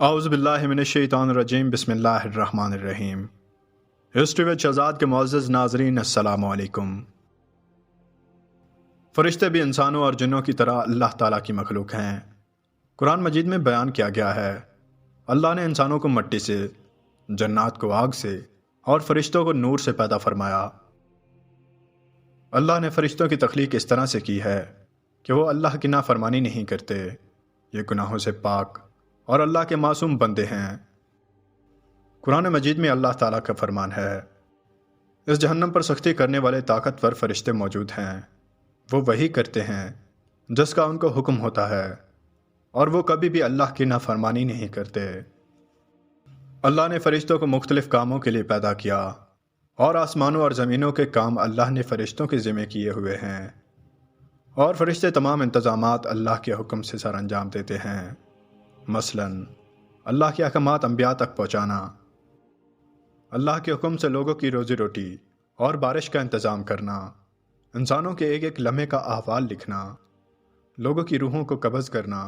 اعوذ باللہ من الشیطان الرجیم بسم اللہ الرحمن الرحیم۔ ہسٹری وچ آزاد کے معزز ناظرین السلام علیکم۔ فرشتے بھی انسانوں اور جنوں کی طرح اللہ تعالیٰ کی مخلوق ہیں۔ قرآن مجید میں بیان کیا گیا ہے اللہ نے انسانوں کو مٹی سے، جنات کو آگ سے اور فرشتوں کو نور سے پیدا فرمایا۔ اللہ نے فرشتوں کی تخلیق اس طرح سے کی ہے کہ وہ اللہ کی نافرمانی نہیں کرتے، یہ گناہوں سے پاک اور اللہ کے معصوم بندے ہیں۔ قرآن مجید میں اللہ تعالیٰ کا فرمان ہے، اس جہنم پر سختی کرنے والے طاقتور فرشتے موجود ہیں، وہ وہی کرتے ہیں جس کا ان کو حکم ہوتا ہے، اور وہ کبھی بھی اللہ کی نافرمانی نہیں کرتے۔ اللہ نے فرشتوں کو مختلف کاموں کے لیے پیدا کیا، اور آسمانوں اور زمینوں کے کام اللہ نے فرشتوں کے ذمہ کیے ہوئے ہیں، اور فرشتے تمام انتظامات اللہ کے حکم سے سر انجام دیتے ہیں۔ مثلاً اللہ کے احکامات انبیاء تک پہنچانا، اللہ کے حکم سے لوگوں کی روزی روٹی اور بارش کا انتظام کرنا، انسانوں کے ایک ایک لمحے کا احوال لکھنا، لوگوں کی روحوں کو قبض کرنا،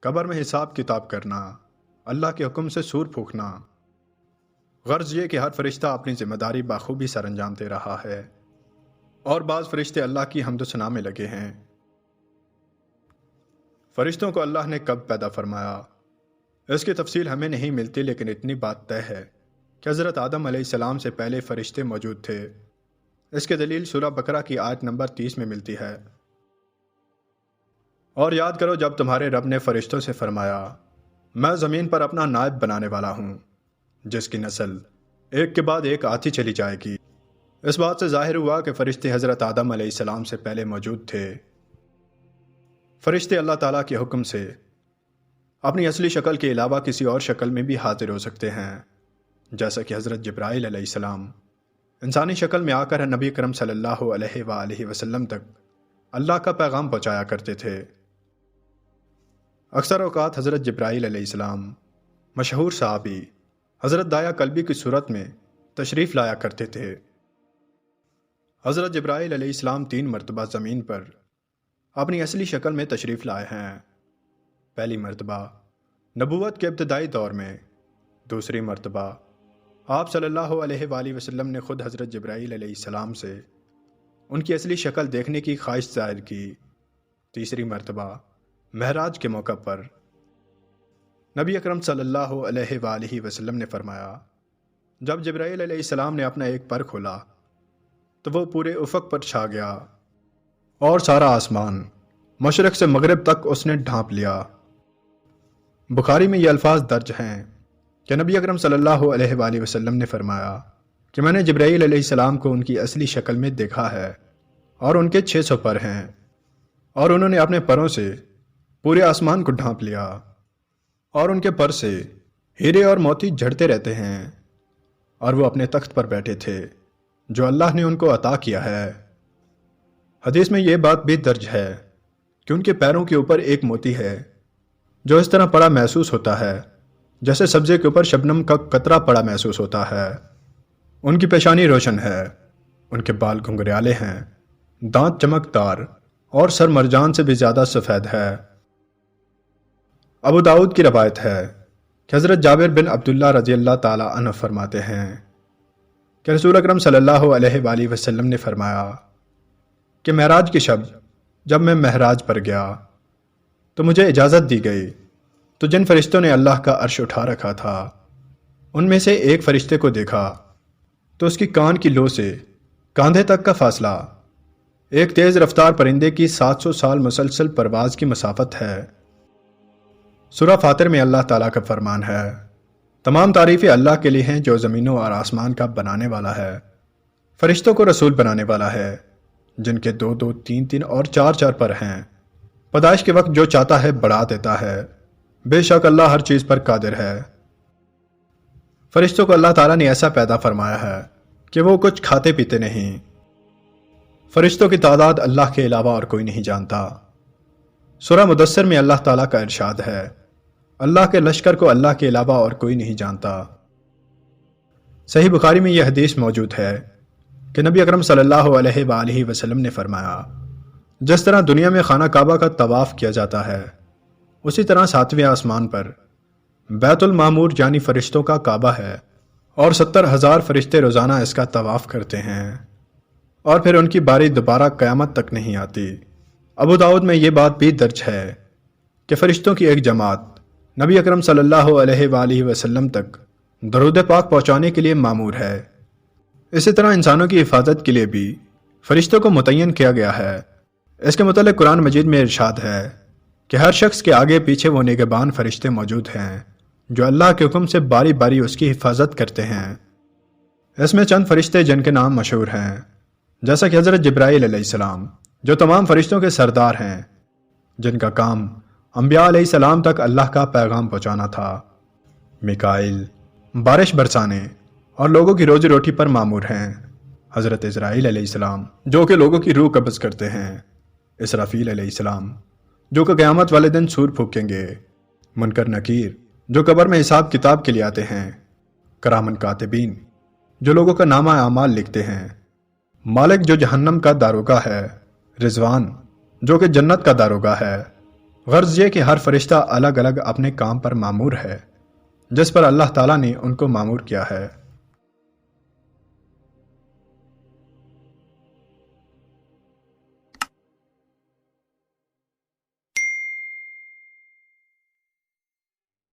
قبر میں حساب کتاب کرنا، اللہ کے حکم سے سور پھونکنا۔ غرض یہ کہ ہر فرشتہ اپنی ذمہ داری بخوبی سر انجام دے رہا ہے، اور بعض فرشتے اللہ کی حمد و ثنا میں لگے ہیں۔ فرشتوں کو اللہ نے کب پیدا فرمایا، اس کی تفصیل ہمیں نہیں ملتی، لیکن اتنی بات طے ہے کہ حضرت آدم علیہ السلام سے پہلے فرشتے موجود تھے۔ اس کی دلیل سورہ بقرہ کی آیت نمبر 30 میں ملتی ہے۔ اور یاد کرو جب تمہارے رب نے فرشتوں سے فرمایا، میں زمین پر اپنا نائب بنانے والا ہوں، جس کی نسل ایک کے بعد ایک آتی چلی جائے گی۔ اس بات سے ظاہر ہوا کہ فرشتے حضرت آدم علیہ السلام سے پہلے موجود تھے۔ فرشتے اللہ تعالیٰ کے حکم سے اپنی اصلی شکل کے علاوہ کسی اور شکل میں بھی حاضر ہو سکتے ہیں، جیسا کہ حضرت جبرائیل علیہ السلام انسانی شکل میں آ کر نبی کرم صلی اللہ علیہ وآلہ وسلم تک اللہ کا پیغام پہنچایا کرتے تھے۔ اکثر اوقات حضرت جبرائیل علیہ السلام مشہور صحابی حضرت دایا کلبی کی صورت میں تشریف لایا کرتے تھے۔ حضرت جبرائیل علیہ السلام 3 مرتبہ زمین پر اپنی اصلی شکل میں تشریف لائے ہیں۔ پہلی مرتبہ نبوت کے ابتدائی دور میں، دوسری مرتبہ آپ صلی اللہ علیہ وآلہ وسلم نے خود حضرت جبرائیل علیہ السلام سے ان کی اصلی شکل دیکھنے کی خواہش ظاہر کی، تیسری مرتبہ معراج کے موقع پر نبی اکرم صلی اللہ علیہ وآلہ وسلم نے فرمایا، جب جبرائیل علیہ السلام نے اپنا ایک پر کھولا تو وہ پورے افق پر چھا گیا، اور سارا آسمان مشرق سے مغرب تک اس نے ڈھانپ لیا۔ بخاری میں یہ الفاظ درج ہیں کہ نبی اکرم صلی اللہ علیہ وآلہ وسلم نے فرمایا کہ میں نے جبرائیل علیہ السلام کو ان کی اصلی شکل میں دیکھا ہے، اور ان کے 600 پر ہیں، اور انہوں نے اپنے پروں سے پورے آسمان کو ڈھانپ لیا، اور ان کے پر سے ہیرے اور موتی جھڑتے رہتے ہیں، اور وہ اپنے تخت پر بیٹھے تھے جو اللہ نے ان کو عطا کیا ہے۔ حدیث میں یہ بات بھی درج ہے کہ ان کے پیروں کے اوپر ایک موتی ہے جو اس طرح پڑا محسوس ہوتا ہے جیسے سبزے کے اوپر شبنم کا قطرہ پڑا محسوس ہوتا ہے۔ ان کی پیشانی روشن ہے، ان کے بال گھنگریالے ہیں، دانت چمکدار، اور سر مرجان سے بھی زیادہ سفید ہے۔ ابو داؤد کی روایت ہے کہ حضرت جابر بن عبداللہ رضی اللہ تعالی عنہ فرماتے ہیں کہ رسول اکرم صلی اللہ علیہ وآلہ وسلم نے فرمایا کہ معراج کی شب جب میں معراج پر گیا تو مجھے اجازت دی گئی، تو جن فرشتوں نے اللہ کا عرش اٹھا رکھا تھا ان میں سے ایک فرشتے کو دیکھا تو اس کی کان کی لو سے کاندھے تک کا فاصلہ ایک تیز رفتار پرندے کی 700 سال مسلسل پرواز کی مسافت ہے۔ سورہ فاطر میں اللہ تعالیٰ کا فرمان ہے، تمام تعریفیں اللہ کے لیے ہیں جو زمینوں اور آسمان کا بنانے والا ہے، فرشتوں کو رسول بنانے والا ہے، جن کے 2 2 3 3 اور 4 4 پر ہیں، پیدائش کے وقت جو چاہتا ہے بڑھا دیتا ہے، بے شک اللہ ہر چیز پر قادر ہے۔ فرشتوں کو اللہ تعالیٰ نے ایسا پیدا فرمایا ہے کہ وہ کچھ کھاتے پیتے نہیں۔ فرشتوں کی تعداد اللہ کے علاوہ اور کوئی نہیں جانتا۔ سورہ مدثر میں اللہ تعالیٰ کا ارشاد ہے، اللہ کے لشکر کو اللہ کے علاوہ اور کوئی نہیں جانتا۔ صحیح بخاری میں یہ حدیث موجود ہے کہ نبی اکرم صلی اللہ علیہ وآلہ وسلم نے فرمایا، جس طرح دنیا میں خانہ کعبہ کا طواف کیا جاتا ہے، اسی طرح 7ویں آسمان پر بیت المعمور یعنی فرشتوں کا کعبہ ہے اور 70,000 فرشتے روزانہ اس کا طواف کرتے ہیں اور پھر ان کی باری دوبارہ قیامت تک نہیں آتی۔ ابو داؤد میں یہ بات بھی درج ہے کہ فرشتوں کی ایک جماعت نبی اکرم صلی اللہ علیہ وآلہ وسلم تک درود پاک پہنچانے کے لیے مامور ہے۔ اسی طرح انسانوں کی حفاظت کے لیے بھی فرشتوں کو متعین کیا گیا ہے۔ اس کے متعلق قرآن مجید میں ارشاد ہے کہ ہر شخص کے آگے پیچھے وہ نگہبان فرشتے موجود ہیں جو اللہ کے حکم سے باری باری اس کی حفاظت کرتے ہیں۔ اس میں چند فرشتے جن کے نام مشہور ہیں، جیسا کہ حضرت جبرائیل علیہ السلام جو تمام فرشتوں کے سردار ہیں، جن کا کام انبیاء علیہ السلام تک اللہ کا پیغام پہنچانا تھا۔ میکائیل بارش برسانے اور لوگوں کی روزی روٹی پر مامور ہیں۔ حضرت اسرائیل علیہ السلام جو کہ لوگوں کی روح قبض کرتے ہیں۔ اسرافیل علیہ السلام جو کہ قیامت والے دن سور پھونکیں گے۔ منکر نکیر جو قبر میں حساب کتاب کے لیے آتے ہیں۔ کرامن کاتبین جو لوگوں کا نامہ اعمال لکھتے ہیں۔ مالک جو جہنم کا داروغہ ہے۔ رضوان جو کہ جنت کا داروغہ ہے۔ غرض یہ کہ ہر فرشتہ الگ الگ اپنے کام پر مامور ہے جس پر اللہ تعالیٰ نے ان کو مامور کیا ہے۔